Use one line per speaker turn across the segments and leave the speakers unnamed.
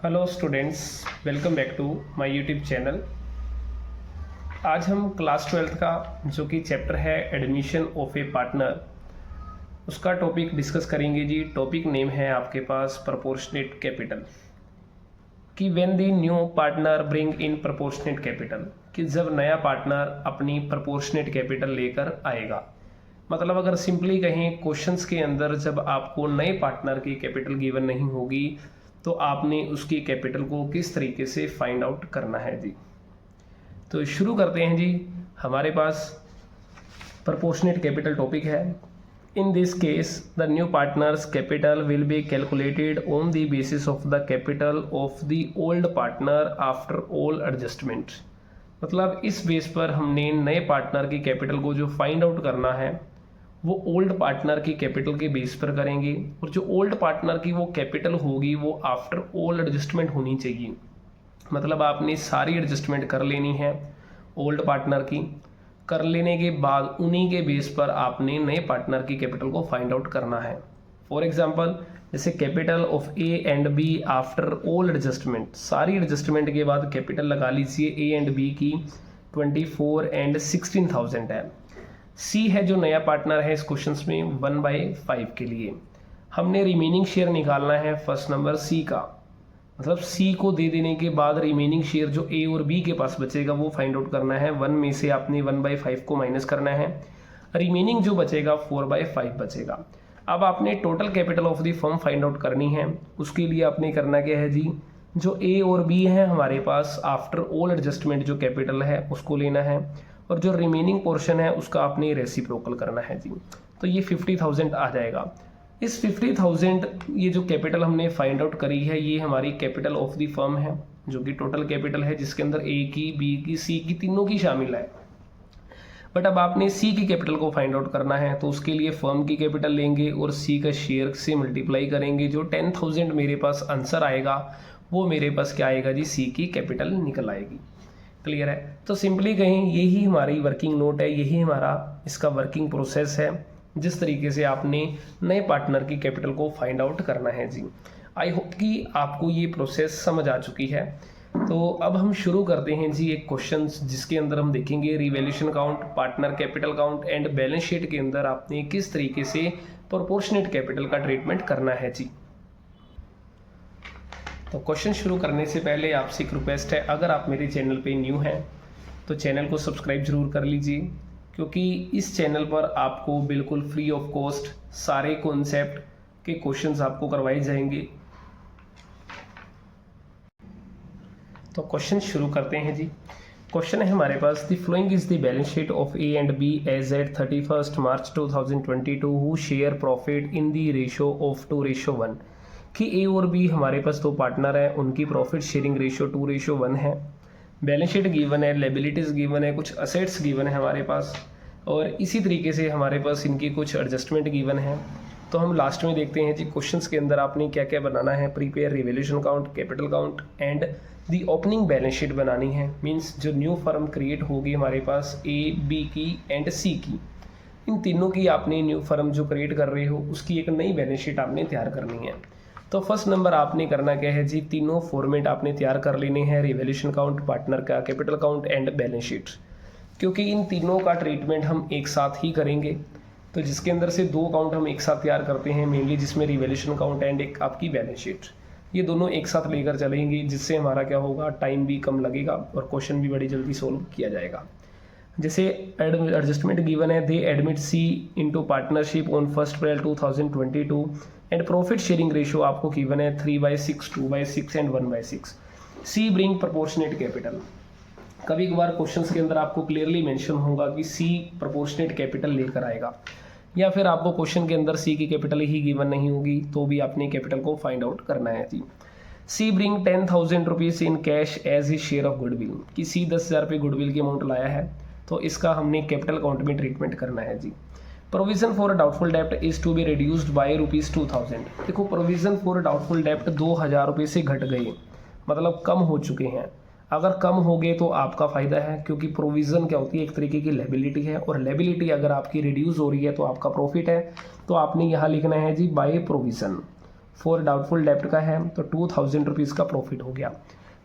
Hello students, welcome back to my YouTube channel. आज हम class 12th का जो कि चैप्टर है एडमिशन ऑफ ए पार्टनर, उसका टॉपिक डिस्कस करेंगे जी। टॉपिक नेम है आपके पास प्रोपोर्शनेट कैपिटल, कि when the new partner bring in proportionate capital, कि जब नया पार्टनर अपनी प्रोपोर्शनेट कैपिटल लेकर आएगा। मतलब अगर सिंपली कहें, क्वेश्चंस के अंदर जब आपको नए पार्टनर की कैपिटल गिवन नहीं होगी तो आपने उसकी कैपिटल को किस तरीके से फाइंड आउट करना है जी। तो शुरू करते हैं जी। हमारे पास प्रोपोर्शनेट कैपिटल टॉपिक है। In this case the new partners capital will be calculated on the basis of the capital of the old partner after all adjustment. मतलब इस बेस पर हमने नए पार्टनर की कैपिटल को जो फाइंड आउट करना है वो ओल्ड पार्टनर की कैपिटल के बेस पर करेंगे, और जो ओल्ड पार्टनर की वो कैपिटल होगी वो आफ्टर ऑल एडजस्टमेंट होनी चाहिए। मतलब आपने सारी एडजस्टमेंट कर लेनी है ओल्ड पार्टनर की। कर लेने के बाद उन्हीं के बेस पर आपने नए पार्टनर की कैपिटल को फाइंड आउट करना है। फॉर एग्जांपल, जैसे capital of A and B after all adjustment, सारी एडजस्टमेंट के बाद कैपिटल लगा लीजिए ए एंड बी की 24 एंड 16,000 है। सी है जो नया पार्टनर है इस क्वेश्चन में 1/5 के लिए। हमने रिमेनिंग शेयर निकालना है फर्स्ट नंबर सी का। मतलब सी को दे देने के बाद रिमेनिंग शेयर जो ए और बी के पास बचेगा वो फाइंड आउट करना है। 1 में से आपने 1/5 को माइनस करना है, रिमेनिंग जो बचेगा 4/5 बचेगा। अब आपने total capital of the firm find out करनी है। उसके लिए आपने करना क्या है जी, जो ए और बी है हमारे पास आफ्टर ऑल एडजस्टमेंट जो कैपिटल है उसको लेना है, और जो रिमेनिंग पोर्शन है उसका आपने रेसिप्रोकल करना है जी। तो ये 50,000 आ जाएगा। इस 50,000 ये जो कैपिटल हमने फाइंड आउट करी है ये हमारी कैपिटल ऑफ द फर्म है, जो कि टोटल कैपिटल है जिसके अंदर ए की, बी की, सी की, तीनों की शामिल है। बट अब आपने सी की कैपिटल को फाइंड आउट करना है, तो उसके लिए फर्म की कैपिटल लेंगे और सी का शेयर से मल्टीप्लाई करेंगे। जो 10,000 मेरे पास आंसर आएगा वो मेरे पास क्या आएगा जी, सी की कैपिटल निकल आएगी। क्लियर है। तो सिंपली कहें यही हमारी वर्किंग नोट है, यही हमारा इसका वर्किंग प्रोसेस है, जिस तरीके से आपने नए पार्टनर की कैपिटल को फाइंड आउट करना है जी। आई होप कि आपको ये प्रोसेस समझ आ चुकी है। तो अब हम शुरू करते हैं जी एक क्वेश्चन जिसके अंदर हम देखेंगे revaluation count, partner capital count and balance sheet के अंदर आपने किस तरीके से प्रोपोर्शनेट कैपिटल का ट्रीटमेंट करना है जी। तो क्वेश्चन शुरू करने से पहले आपसे एक रिक्वेस्ट है, अगर आप मेरे चैनल पे न्यू हैं तो चैनल को सब्सक्राइब जरूर कर लीजिए, क्योंकि इस चैनल पर आपको बिल्कुल फ्री ऑफ कॉस्ट सारे कॉन्सेप्ट के क्वेश्चंस आपको करवाए जाएंगे। तो क्वेश्चन शुरू करते हैं जी। क्वेश्चन है हमारे पास, the flowing is the balance sheet of A and B as at 31 March 2022 who share profit in the ratio of 2:1। कि ए और बी हमारे पास दो पार्टनर हैं, उनकी प्रॉफिट शेयरिंग रेशियो 2:1 है। बैलेंस शीट गिवन है, लायबिलिटीज़ गिवन है, कुछ असेट्स गिवन है हमारे पास, और इसी तरीके से हमारे पास इनकी कुछ एडजस्टमेंट गिवन है। तो हम लास्ट में देखते हैं जी क्वेश्चंस के अंदर आपने क्या क्या बनाना है। Prepare revaluation count, capital count and the opening balance sheet बनानी है। मीन्स जो न्यू फर्म क्रिएट होगी हमारे पास ए, बी की एंड सी की, इन तीनों की आपने न्यू फर्म जो क्रिएट कर रहे हो उसकी एक नई बैलेंस शीट आपने तैयार करनी है। तो फर्स्ट नंबर आपने करना क्या है जी, तीनों फॉर्मेट आपने तैयार कर लेने हैं, रिवैल्यूएशन काउंट, पार्टनर का capital count and balance sheet. क्योंकि इन तीनों का ट्रीटमेंट हम एक साथ ही करेंगे, तो जिसके अंदर से दो अकाउंट हम एक साथ तैयार करते हैं मेनली, जिसमें रिवैल्यूएशन काउंट एंड एक आपकी बैलेंस शीट, ये दोनों एक साथ लेकर चलेंगे, जिससे हमारा क्या होगा, टाइम भी कम लगेगा और क्वेश्चन भी बड़ी जल्दी सोल्व किया जाएगा। जैसे एडजस्टमेंट गिवन है, they admit C into partnership on 1 April 2022 and profit sharing ratio आपको गिवन है 3/6, 2/6 and 1/6। C bring proportionate capital. कभी कभार क्वेश्चंस के अंदर आपको क्लियरली मेंशन होगा कि सी प्रोपोर्शनेट कैपिटल लेकर आएगा, या फिर आपको क्वेश्चन के अंदर सी की कैपिटल ही गिवन नहीं होगी तो भी आपने कैपिटल को फाइंड आउट करना है जी। She bring 10,000 rupees in cash as his share of goodwill, कि सी 10,000 रुपये गुडविल की अमाउंट लाया है, तो इसका हमने कैपिटल अकाउंट में ट्रीटमेंट करना है जी। प्रोविजन फॉर डाउटफुल डेप्ट is to be reduced by ₹2,000। देखो, प्रोविजन फॉर डाउटफुल डेप्ट 2,000 रुपये से घट गए, मतलब कम हो चुके हैं। अगर कम हो गए तो आपका फ़ायदा है, क्योंकि प्रोविज़न क्या होती है, एक तरीके की लायबिलिटी है, और लायबिलिटी अगर आपकी रिड्यूस हो रही है तो आपका प्रॉफिट है। तो आपने यहाँ लिखना है जी बाय प्रोविज़न फॉर डाउटफुल डेप्ट का है तो 2000 रुपीज़ का प्रॉफिट हो गया।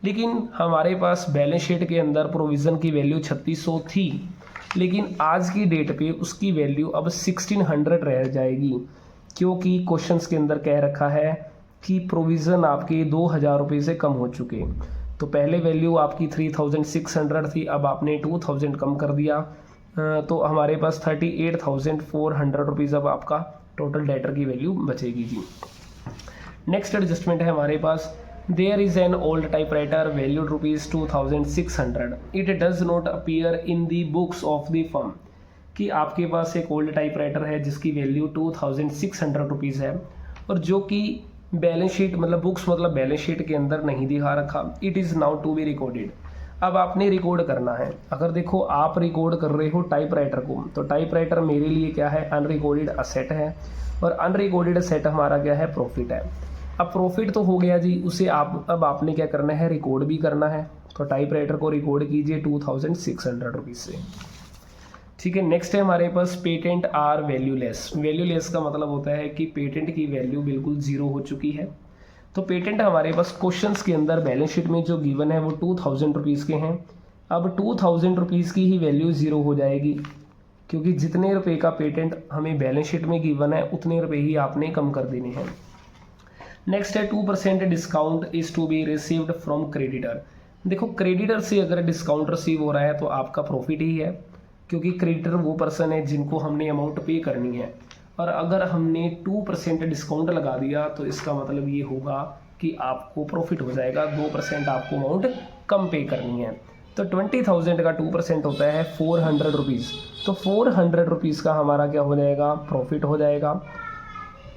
लेकिन हमारे पास बैलेंस शीट के अंदर प्रोविज़न की वैल्यू 3600 थी, लेकिन आज की डेट पे उसकी वैल्यू अब 1600 रह जाएगी, क्योंकि क्वेश्चंस के अंदर कह रखा है कि प्रोविज़न आपके 2000 रुपये से कम हो चुके। तो पहले वैल्यू आपकी 3600 थी, अब आपने 2000 कम कर दिया, तो हमारे पास 38,400 रुपीज़ अब आपका टोटल डेटर की वैल्यू बचेगी जी। नेक्स्ट एडजस्टमेंट है हमारे पास, there is an old typewriter valued ₹2600, it does not appear in the books of the firm. कि आपके पास एक ओल्ड टाइपराइटर है जिसकी वैल्यू 2600 रुपीज़ है और जो कि बैलेंस शीट मतलब बुक्स मतलब बैलेंस शीट के अंदर नहीं दिखा रखा। It is now to be recorded. अब आपने रिकॉर्ड करना है। अगर देखो आप रिकॉर्ड कर रहे हो टाइपराइटर को, तो टाइपराइटर मेरे लिए क्या है, अनरिकॉर्डेड असेट है, और अनरिकॉर्डेड असेट हमारा क्या है, प्रॉफिट है। अब प्रॉफिट तो हो गया जी, उसे अब आपने क्या करना है, रिकॉर्ड भी करना है। तो टाइपराइटर को रिकॉर्ड कीजिए 2600 रुपीज़ से। ठीक है, नेक्स्ट है हमारे पास पेटेंट आर वैल्यूलेस। वैल्यूलेस का मतलब होता है कि पेटेंट की वैल्यू बिल्कुल ज़ीरो हो चुकी है। तो पेटेंट हमारे पास क्वेश्चंस के अंदर बैलेंस शीट में जो गिवन है वो 2000 रुपीज़ के हैं। अब 2000 रुपीज़ की ही वैल्यू ज़ीरो हो जाएगी, क्योंकि जितने रुपए का पेटेंट हमें बैलेंस शीट में गिवन है उतने रुपए ही आपने कम कर देने हैं। नेक्स्ट है 2% discount is to be received from creditor. देखो क्रेडिटर से अगर डिस्काउंट रिसीव हो रहा है तो आपका प्रॉफिट ही है, क्योंकि क्रेडिटर वो पर्सन है जिनको हमने अमाउंट पे करनी है। और अगर हमने 2% डिस्काउंट लगा दिया तो इसका मतलब ये होगा कि आपको प्रॉफिट हो जाएगा, 2% आपको अमाउंट कम पे करनी है। तो 20,000 का 2% होता है 400 रुपीज़। तो 400 रुपीज़ का हमारा क्या हो जाएगा, प्रॉफिट हो जाएगा।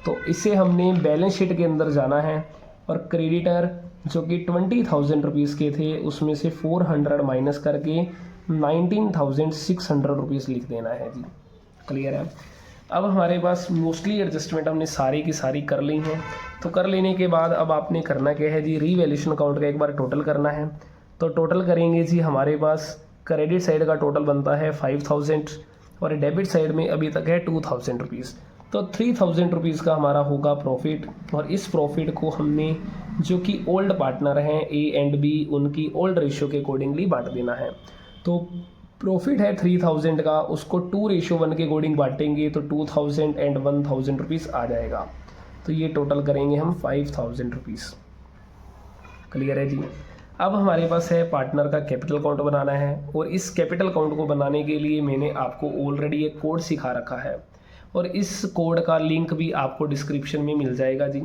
तो इसे हमने बैलेंस शीट के अंदर जाना है और क्रेडिटर जो कि 20,000 रुपीज़ के थे उसमें से 400 माइनस करके 19,600 रुपीज़ लिख देना है जी। क्लियर है। अब हमारे पास मोस्टली एडजस्टमेंट हमने सारी की सारी कर ली हैं। तो कर लेने के बाद अब आपने करना क्या है जी, रीवैल्यूएशन अकाउंट का एक बार टोटल करना है। तो टोटल करेंगे जी, हमारे पास क्रेडिट साइड का टोटल बनता है 5,000 और डेबिट साइड में अभी तक है 2,000 रुपीज़। तो 3,000 रुपीज़ का हमारा होगा प्रॉफिट, और इस प्रॉफिट को हमने जो कि ओल्ड पार्टनर हैं ए एंड बी, उनकी ओल्ड रेशियो के अकॉर्डिंगली बांट देना है। तो प्रॉफिट है 3,000 का, उसको 2:1 के अकॉर्डिंग बांटेंगे तो 2,000 एंड 1,000 रुपीज़ आ जाएगा। तो ये टोटल करेंगे हम 5,000 रुपीज़। क्लियर है जी। अब हमारे पास है पार्टनर का कैपिटल अकाउंट बनाना है, और इस कैपिटल अकाउंट को बनाने के लिए मैंने आपको ऑलरेडी एक कोड सिखा रखा है, और इस कोड का लिंक भी आपको डिस्क्रिप्शन में मिल जाएगा जी।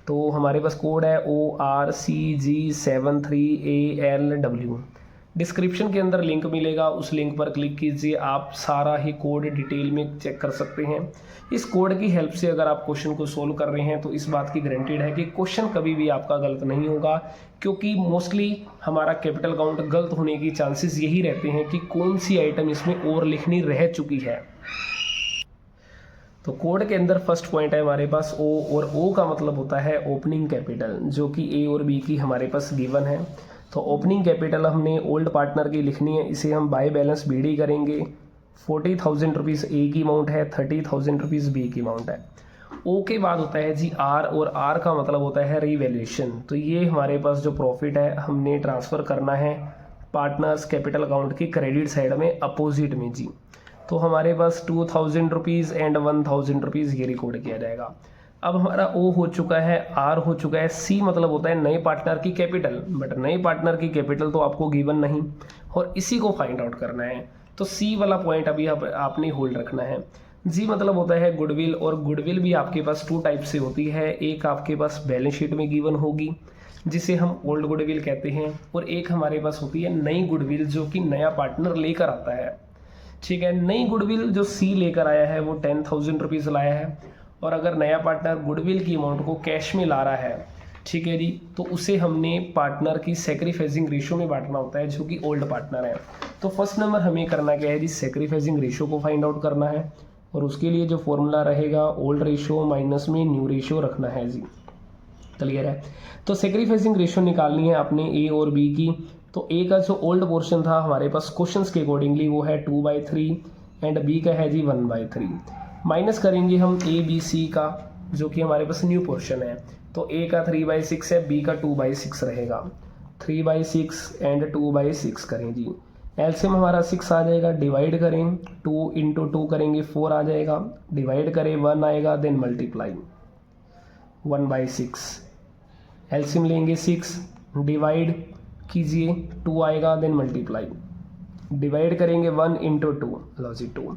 तो हमारे पास कोड है ORCG73ALW। डिस्क्रिप्शन के अंदर लिंक मिलेगा, उस लिंक पर क्लिक कीजिए, आप सारा ही कोड डिटेल में चेक कर सकते हैं। इस कोड की हेल्प से अगर आप क्वेश्चन को सोल्व कर रहे हैं तो इस बात की गारंटीड है कि क्वेश्चन कभी भी आपका गलत नहीं होगा, क्योंकि मोस्टली हमारा कैपिटल अकाउंट गलत होने की चांसेस यही रहते हैं कि कौन सी आइटम इसमें और लिखनी रह चुकी है। तो कोड के अंदर फर्स्ट पॉइंट है हमारे पास O, और O का मतलब होता है ओपनिंग कैपिटल, जो कि A और B की हमारे पास गिवन है। तो ओपनिंग कैपिटल हमने ओल्ड पार्टनर की लिखनी है, इसे हम बाय बैलेंस BD करेंगे। 40,000 रुपीज़ A की अमाउंट है, 30,000 रुपीज़ B की अमाउंट है। O के बाद होता है जी R, और R का मतलब होता है रीवैल्यूएशन। तो ये हमारे पास जो प्रॉफिट है हमने ट्रांसफ़र करना है पार्टनर्स कैपिटल अकाउंट की क्रेडिट साइड में अपोजिट में जी। तो हमारे पास 2,000 रुपीज़ एंड 1,000 रुपीज़ ये रिकॉर्ड किया जाएगा। अब हमारा O हो चुका है, R हो चुका है, C मतलब होता है नए पार्टनर की कैपिटल, बट नए पार्टनर की कैपिटल तो आपको गिवन नहीं और इसी को फाइंड आउट करना है। तो C वाला पॉइंट अभी आपने होल्ड रखना है। G मतलब होता है गुडविल, और गुडविल भी आपके पास 2 टाइप से होती है। एक आपके पास बैलेंस शीट में गिवन होगी जिसे हम ओल्ड गुडविल कहते हैं, और एक हमारे पास होती है नई गुडविल जो कि नया पार्टनर लेकर आता है। ठीक है, नई गुडविल जो C लेकर आया है वो 10,000 रुपीज़ लाया है, और अगर नया पार्टनर गुडविल की अमाउंट को कैश में ला रहा है, ठीक है जी, तो उसे हमने पार्टनर की सैक्रिफाइसिंग रेशियो में बांटना होता है जो कि ओल्ड पार्टनर है। तो फर्स्ट नंबर हमें करना क्या है जी, सैक्रिफाइसिंग रेशियो को फाइंड आउट करना है, और उसके लिए जो फॉर्मूला रहेगा ओल्ड रेशियो माइनस में न्यू रेशियो रखना है जी। क्लियर है। तो सैक्रिफाइसिंग रेशियो निकालनी है आपने A और B की। तो A का जो ओल्ड पोर्शन था हमारे पास क्वेश्चंस के अकॉर्डिंगली वो है 2/3 एंड B का है जी 1/3। माइनस करेंगे हम A B C का जो कि हमारे पास न्यू पोर्शन है। तो ए का 3/6 है, बी का 2/6 रहेगा। 3/6 एंड 2/6 करें जी, एलसीएम हमारा 6 आ जाएगा, डिवाइड करें 2 इंटू 2 करेंगे 4 आ जाएगा, डिवाइड करें 1 आएगा, देन मल्टीप्लाई 1/6, एलसीएम लेंगे 6, डिवाइड कीजिए 2 आएगा, देन मल्टीप्लाई, डिवाइड करेंगे 1 इंटू 2, लो जी 2,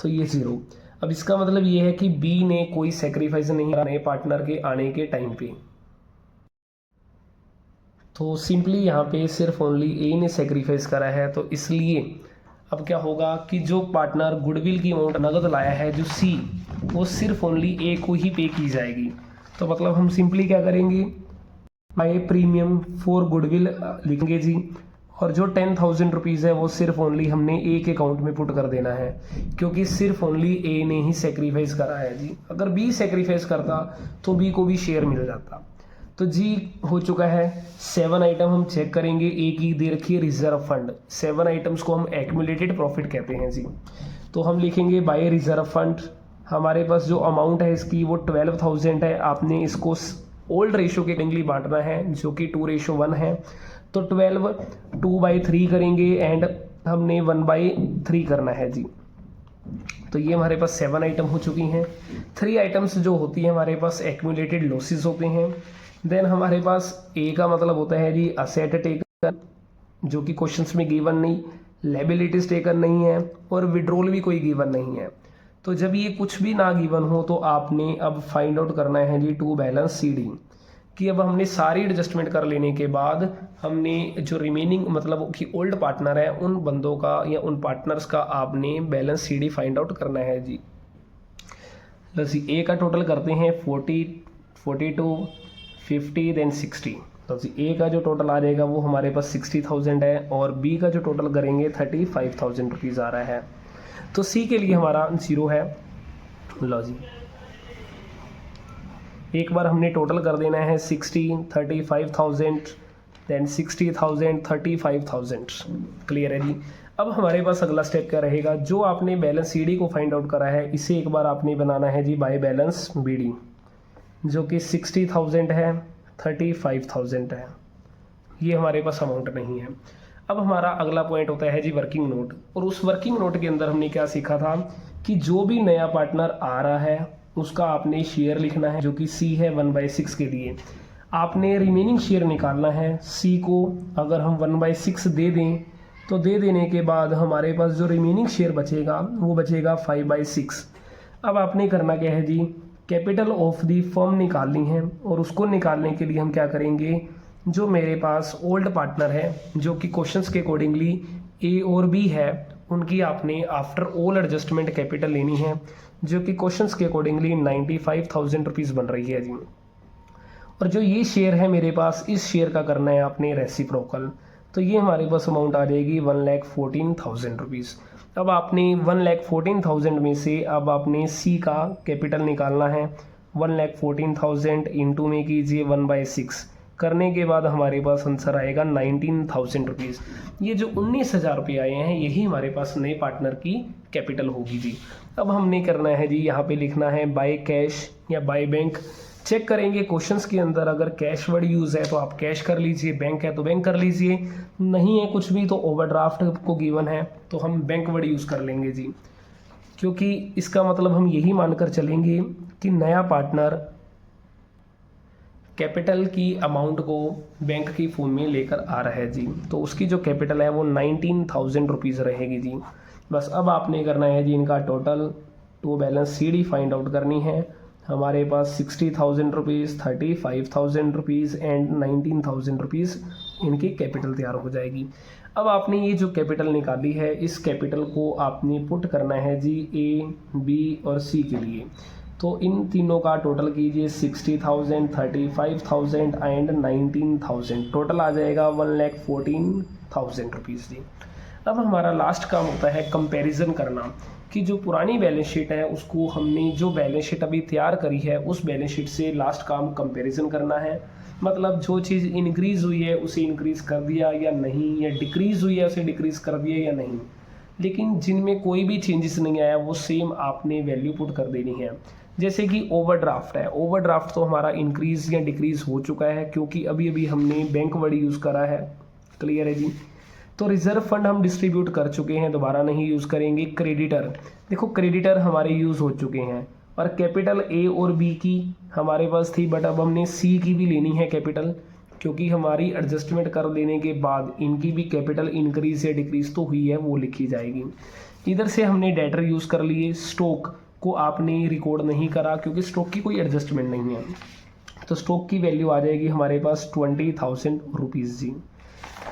तो ये 0। अब इसका मतलब ये है कि बी ने कोई सेक्रीफाइस नहीं किया नए पार्टनर के आने के टाइम पे, तो सिंपली यहाँ पे सिर्फ ओनली ए ने सेक्रीफाइस करा है, तो इसलिए अब क्या होगा कि जो पार्टनर गुडविल की अमाउंट नगद लाया है जो सी, वो सिर्फ ओनली ए को ही पे की जाएगी। तो मतलब हम सिंपली क्या करेंगे, बाय प्रीमियम फॉर गुडविल लिखेंगे जी, और जो 10,000 रुपीज़ है वो सिर्फ ओनली हमने ए के अकाउंट में पुट कर देना है, क्योंकि सिर्फ ओनली ए ने ही सेक्रीफाइस करा है जी। अगर बी सेक्रीफाइस करता तो बी को भी शेयर मिल जाता। तो जी हो चुका है 7 आइटम हम चेक करेंगे। ए की दे रखी है रिजर्व फंड, 7 आइटम्स को हम एक्यूमुलेटेड प्रॉफिट कहते हैं जी। तो हम लिखेंगे बाय रिजर्व फंड, हमारे पास जो अमाउंट है इसकी वो 12,000 है। आपने इसको ओल्ड रेशो के अकॉर्डिंगली बांटना है जो कि 2:1 है। तो 12 2/3 करेंगे एंड हमने 1/3 करना है जी। तो ये हमारे पास 7 आइटम हो चुकी हैं। 3 आइटम्स जो होती है हमारे पास एक्यूमुलेटेड लॉसेस होते हैं। देन हमारे पास ए का मतलब होता है जी असेट टेकन, जो कि क्वेश्चंस में गिवन नहीं, लायबिलिटीज टेकन नहीं है, और विड्रॉल भी कोई गिवन नहीं है। तो जब ये कुछ भी ना गिवन हो तो आपने अब फाइंड आउट करना है जी टू बैलेंस सीडी, कि अब हमने सारी एडजस्टमेंट कर लेने के बाद हमने जो रिमेनिंग मतलब कि ओल्ड पार्टनर है उन बंदों का या उन पार्टनर्स का आपने बैलेंस सीडी फाइंड आउट करना है जी। बस ए का टोटल करते हैं 40, 42, 50 देन 60। तो ए का जो टोटल आ जाएगा वो हमारे पास 60,000 है, और बी का जो टोटल करेंगे 35,000 रुपीज़ आ रहा है। तो सी के लिए हमारा 0 है। लो जी एक बार हमने टोटल कर देना है 60, 35,000 देन 60,000, 35,000। क्लियर है जी। अब हमारे पास अगला स्टेप क्या रहेगा, जो आपने बैलेंस सीडी को फाइंड आउट करा है इसे एक बार आपने बनाना है जी बाय बैलेंस बीडी, जो कि 60,000 है, 35,000 है। ये हमारे पास अमाउंट नहीं है। अब हमारा अगला पॉइंट होता है जी वर्किंग नोट, और उस वर्किंग नोट के अंदर हमने क्या सीखा था कि जो भी नया पार्टनर आ रहा है उसका आपने शेयर लिखना है, जो कि सी है 1/6 के लिए। आपने रिमेनिंग शेयर निकालना है सी को। अगर हम 1/6 दे दें तो दे देने के बाद हमारे पास जो रिमेनिंग शेयर बचेगा वो बचेगा 5/6। अब आपने करना क्या है जी, कैपिटल ऑफ दी फर्म निकालनी है, और उसको निकालने के लिए हम क्या करेंगे, जो मेरे पास ओल्ड पार्टनर है जो कि क्वेश्चंस के अकॉर्डिंगली ए और बी है, उनकी आपने आफ्टर ऑल एडजस्टमेंट कैपिटल लेनी है, जो कि क्वेश्चंस के अकॉर्डिंगली 95,000 रुपीज़ बन रही है जी। और जो ये शेयर है मेरे पास, इस शेयर का करना है आपने रेसिप्रोकल। तो ये हमारे पास अमाउंट आ जाएगी 1,14,000 रुपीज़। अब आपने 1,14,000 में से अब आपने सी का कैपिटल निकालना है। 1,14,000 इंटू में कीजिए 1/6 करने के बाद हमारे पास आंसर आएगा 19,000 रुपीज़। ये जो 19,000 रुपये आए हैं यही हमारे पास नए पार्टनर की कैपिटल होगी जी। अब हमने करना है जी, यहाँ पे लिखना है बाय कैश या बाय बैंक। चेक करेंगे क्वेश्चंस के अंदर, अगर कैश वर्ड यूज़ है तो आप कैश कर लीजिए, बैंक है तो बैंक कर लीजिए, नहीं है कुछ भी तो ओवरड्राफ्ट को गिवन है तो हम बैंक वर्ड यूज़ कर लेंगे जी, क्योंकि इसका मतलब हम यही मानकर चलेंगे कि नया पार्टनर कैपिटल की अमाउंट को बैंक की फॉर्म में लेकर आ रहा है जी। तो उसकी जो कैपिटल है वो 19,000 रुपीज़ रहेगी जी। बस अब आपने करना है जी इनका total two balance CD find out करनी है। हमारे पास 60,000 रुपीज़, 35,000 रुपीज़ एंड 19,000 रुपीज़ इनकी कैपिटल तैयार हो जाएगी। अब आपने ये जो कैपिटल निकाली है इस कैपिटल को आपने पुट करना है जी ए, बी और सी के लिए। तो इन तीनों का टोटल कीजिए 60,000, 35,000 एंड 19,000, टोटल आ जाएगा 1,14,000 रुपीज़ जी। अब हमारा लास्ट काम होता है कंपैरिजन करना, कि जो पुरानी बैलेंस शीट है उसको हमने जो बैलेंस शीट अभी तैयार करी है उस बैलेंस शीट से लास्ट काम कंपैरिजन करना है। मतलब जो चीज़ इंक्रीज़ हुई है उसे इंक्रीज़ कर दिया या नहीं, या डिक्रीज़ हुई है उसे डिक्रीज़ कर दिया या नहीं। लेकिन जिनमें कोई भी चेंजेस नहीं आया वो सेम आपने वैल्यू पुट कर देनी है। जैसे कि ओवरड्राफ्ट है, ओवरड्राफ्ट तो हमारा इंक्रीज या डिक्रीज हो चुका है क्योंकि अभी अभी हमने बैंक वर्ड यूज़ करा है। क्लियर है जी। तो रिजर्व फंड हम डिस्ट्रीब्यूट कर चुके हैं, दोबारा नहीं यूज़ करेंगे। क्रेडिटर, देखो क्रेडिटर हमारे यूज़ हो चुके हैं, और कैपिटल ए और बी की हमारे पास थी, बट अब हमने सी की भी लेनी है कैपिटल, क्योंकि हमारी एडजस्टमेंट कर लेने के बाद इनकी भी कैपिटल इंक्रीज या डिक्रीज तो हुई है, वो लिखी जाएगी। इधर से हमने डेटर यूज़ कर लिए। स्टॉक को आपने रिकॉर्ड नहीं करा क्योंकि स्टॉक की कोई एडजस्टमेंट नहीं है, तो स्टॉक की वैल्यू आ जाएगी हमारे पास 20,000 रुपीज़ जी।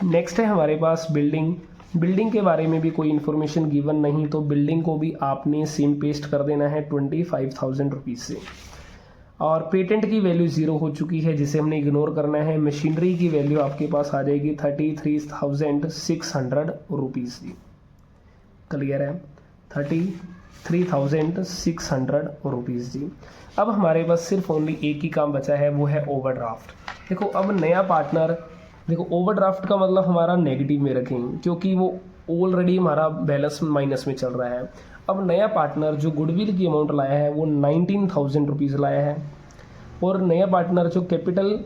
नेक्स्ट है हमारे पास बिल्डिंग। बिल्डिंग के बारे में भी कोई इन्फॉर्मेशन गिवन नहीं, तो बिल्डिंग को भी आपने सेम पेस्ट कर देना है 25,000 रुपीज़ से। और पेटेंट की वैल्यू 0 हो चुकी है, जिसे हमने इग्नोर करना है। मशीनरी की वैल्यू आपके पास आ जाएगी 33,600 रुपीज़ की। क्लियर है, 33,600 रुपीज़ जी। अब हमारे पास सिर्फ ओनली एक ही काम बचा है, वो है ओवरड्राफ्ट। देखो अब नया पार्टनर, देखो ओवरड्राफ्ट का मतलब हमारा नेगेटिव में रखेंगे क्योंकि वो ऑलरेडी हमारा बैलेंस माइनस में चल रहा है। अब नया पार्टनर जो गुडविल की अमाउंट लाया है वो 19,000 रुपीज़ लाया है, और नया पार्टनर जो कैपिटल,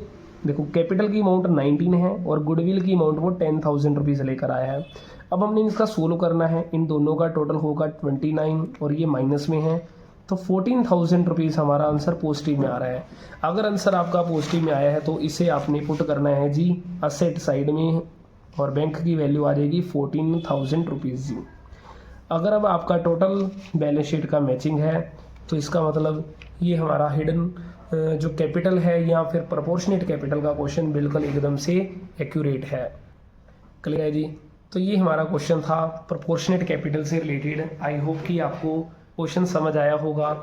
देखो कैपिटल की अमाउंट 19 है और गुडविल की अमाउंट वो 10,000 रुपीज़ लेकर आया है। अब हमने इसका सोल्व करना है, इन दोनों का टोटल होगा 29 और ये माइनस में है, तो 14,000 रुपीज़ हमारा आंसर पॉजिटिव में आ रहा है। अगर आंसर आपका पॉजिटिव में आया है तो इसे आपने पुट करना है जी असेट साइड में, और बैंक की वैल्यू आ जाएगी 14,000 रुपीज़ जी। अगर अब आपका टोटल बैलेंस शीट का मैचिंग है तो इसका मतलब ये हमारा हिडन जो कैपिटल है या फिर प्रोपोर्शनेट कैपिटल का क्वेश्चन बिल्कुल एकदम से एक्यूरेट है। क्लियर है जी। तो ये हमारा क्वेश्चन था प्रोपोर्शनेट कैपिटल से रिलेटेड। आई होप कि आपको क्वेश्चन समझ आया होगा।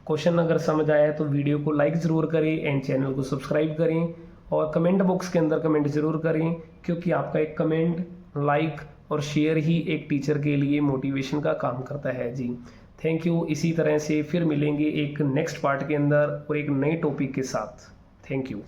क्वेश्चन अगर समझ आया तो वीडियो को लाइक ज़रूर करें एंड चैनल को सब्सक्राइब करें, और कमेंट बॉक्स के अंदर कमेंट ज़रूर करें, क्योंकि आपका एक कमेंट, लाइक और शेयर ही एक टीचर के लिए मोटिवेशन का काम करता है जी। Thank you. इसी तरह से फिर मिलेंगे एक नेक्स्ट पार्ट के अंदर और एक नए टॉपिक के साथ। Thank you.